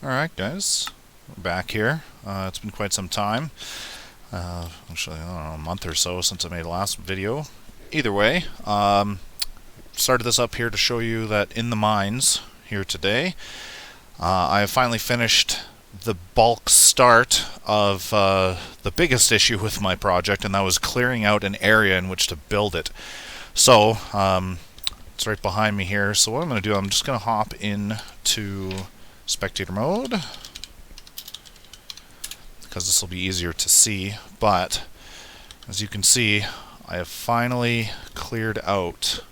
Alright guys, we're back here. It's been quite some time. Actually, I don't know, a month or so since I made the last video. Either way, started this up here to show you that in the mines here today, I have finally finished the bulk start of the biggest issue with my project, and that was clearing out an area in which to build it. So, it's right behind me here. So what I'm going to do, I'm just going to hop into spectator mode because this will be easier to see. But as you can see, I have finally cleared out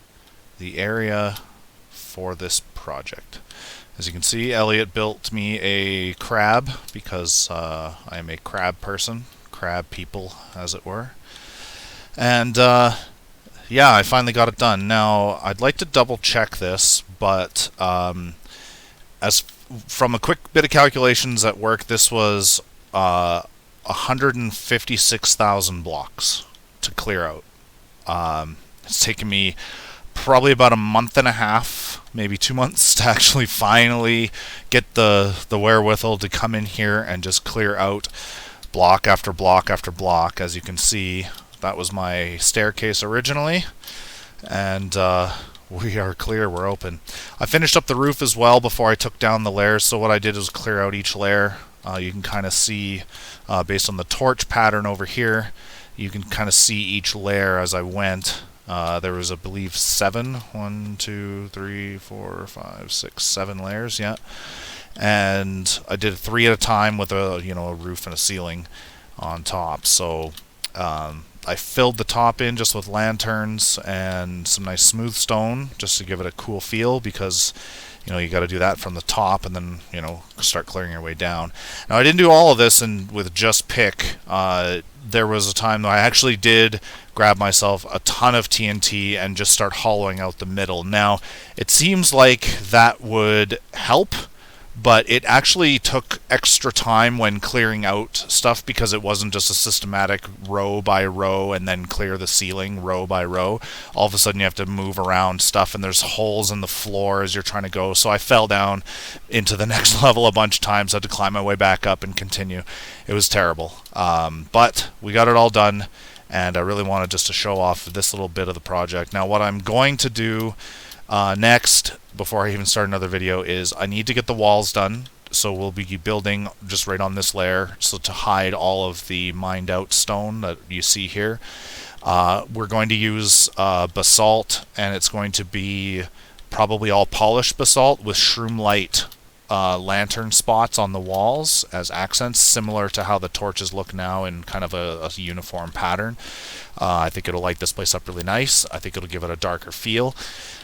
the area for this project. As you can see, Elliot built me a crab because I am a crab person, crab people as it were. And yeah, I finally got it done. Now, I'd like to double check this, but as from a quick bit of calculations at work, this was 156,000 blocks to clear out. It's taken me probably about a month and a half, maybe 2 months, to actually finally get the wherewithal to come in here and just clear out block after block after block. As you can see, that was my staircase originally, and we are clear, we're open. I finished up the roof as well before I took down the layers, so what I did was clear out each layer. You can kind of see, based on the torch pattern over here, you can kind of see each layer as I went. There was, I believe, 7. 1, 2, 3, 4, 5, 6, 7 layers, yeah. And I did 3 at a time with a roof and a ceiling on top. So I filled the top in just with lanterns and some nice smooth stone just to give it a cool feel, because you got to do that from the top and then start clearing your way down. Now, I didn't do all of this with just pick. There was a time that I actually did grab myself a ton of TNT and just start hollowing out the middle. Now, it seems like that would help, but it actually took extra time when clearing out stuff, because it wasn't just a systematic row by row and then clear the ceiling row by row. All of a sudden you have to move around stuff, and there's holes in the floor as you're trying to go. So I fell down into the next level a bunch of times, had to climb my way back up and continue. It was terrible. But we got it all done, and I really wanted just to show off this little bit of the project. Now, what I'm going to do next, before I even start another video, is I need to get the walls done. So we'll be building just right on this layer, so to hide all of the mined out stone that you see here. We're going to use basalt, and it's going to be probably all polished basalt with shroom light lantern spots on the walls as accents, similar to how the torches look now in kind of a uniform pattern. I think it'll light this place up really nice. I think it'll give it a darker feel.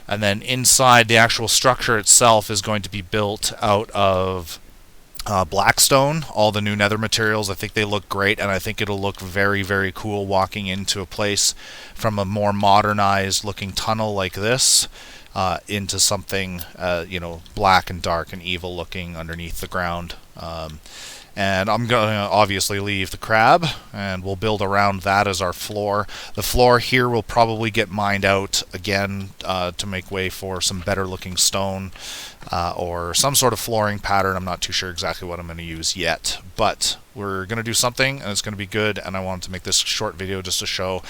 And then inside, the actual structure itself is going to be built out of blackstone, all the new nether materials. I think they look great, and I think it'll look very, very cool walking into a place from a more modernized looking tunnel like this into something black and dark and evil looking underneath the ground. And I'm going to obviously leave the crab, and we'll build around that as our floor. The floor here will probably get mined out again to make way for some better looking stone or some sort of flooring pattern. I'm not too sure exactly what I'm going to use yet, but we're going to do something, and it's going to be good. And I wanted to make this short video just to show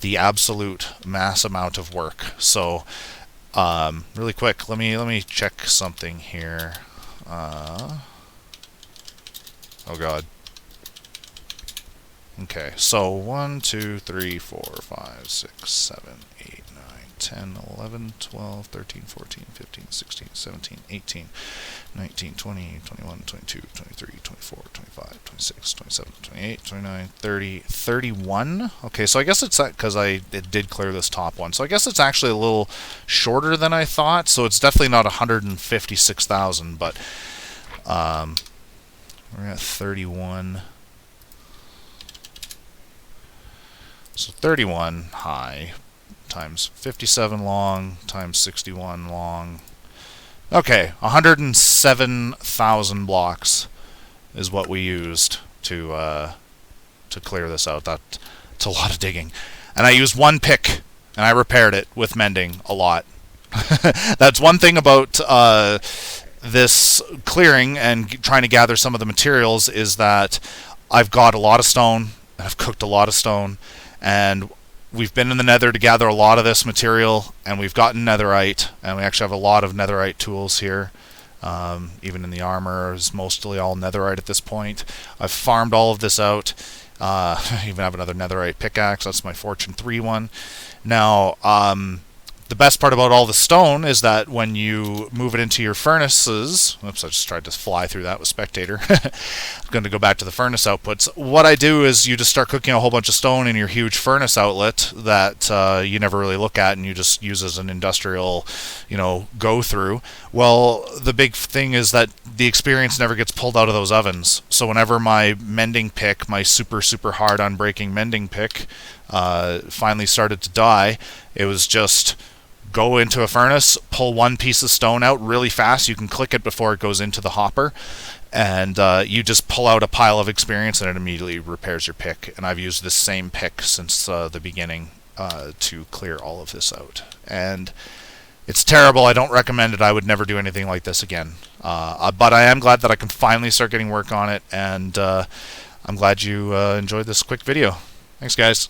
the absolute mass amount of work. So really quick, let me check something here. Oh god. Okay, so 1, 2, 3, 4, 5, 6, 7, 8, 9, 10, 11, 12, 13, 14, 15, 16, 17, 18, 19, 20, 21, 22, 23, 24, 25, 26, 27, 28, 29, 30, 31. Okay, so I guess it's that because it did clear this top one. So I guess it's actually a little shorter than I thought. So it's definitely not 156,000, but we're at 31. So 31 high times 57 long times 61 long. Okay, 107,000 blocks is what we used to clear this out. That's a lot of digging. And I used one pick, and I repaired it with mending a lot. That's one thing about this clearing and trying to gather some of the materials is that I've got a lot of stone, I've cooked a lot of stone, and we've been in the nether to gather a lot of this material, and we've gotten netherite, and we actually have a lot of netherite tools here. Even in the armor is mostly all netherite at this point. I've farmed all of this out. I even have another netherite pickaxe. That's my Fortune 3 one. Now, the best part about all the stone is that when you move it into your furnaces, oops, I just tried to fly through that with Spectator. I'm going to go back to the furnace outputs. What I do is you just start cooking a whole bunch of stone in your huge furnace outlet that you never really look at and you just use as an industrial, go through. Well, the big thing is that the experience never gets pulled out of those ovens. So whenever my mending pick, my super, super hard unbreaking mending pick, finally started to die, it was just go into a furnace, pull one piece of stone out really fast. You can click it before it goes into the hopper, and you just pull out a pile of experience and it immediately repairs your pick. And I've used this same pick since the beginning to clear all of this out. And it's terrible. I don't recommend it. I would never do anything like this again. But I am glad that I can finally start getting work on it, and I'm glad you enjoyed this quick video. Thanks, guys.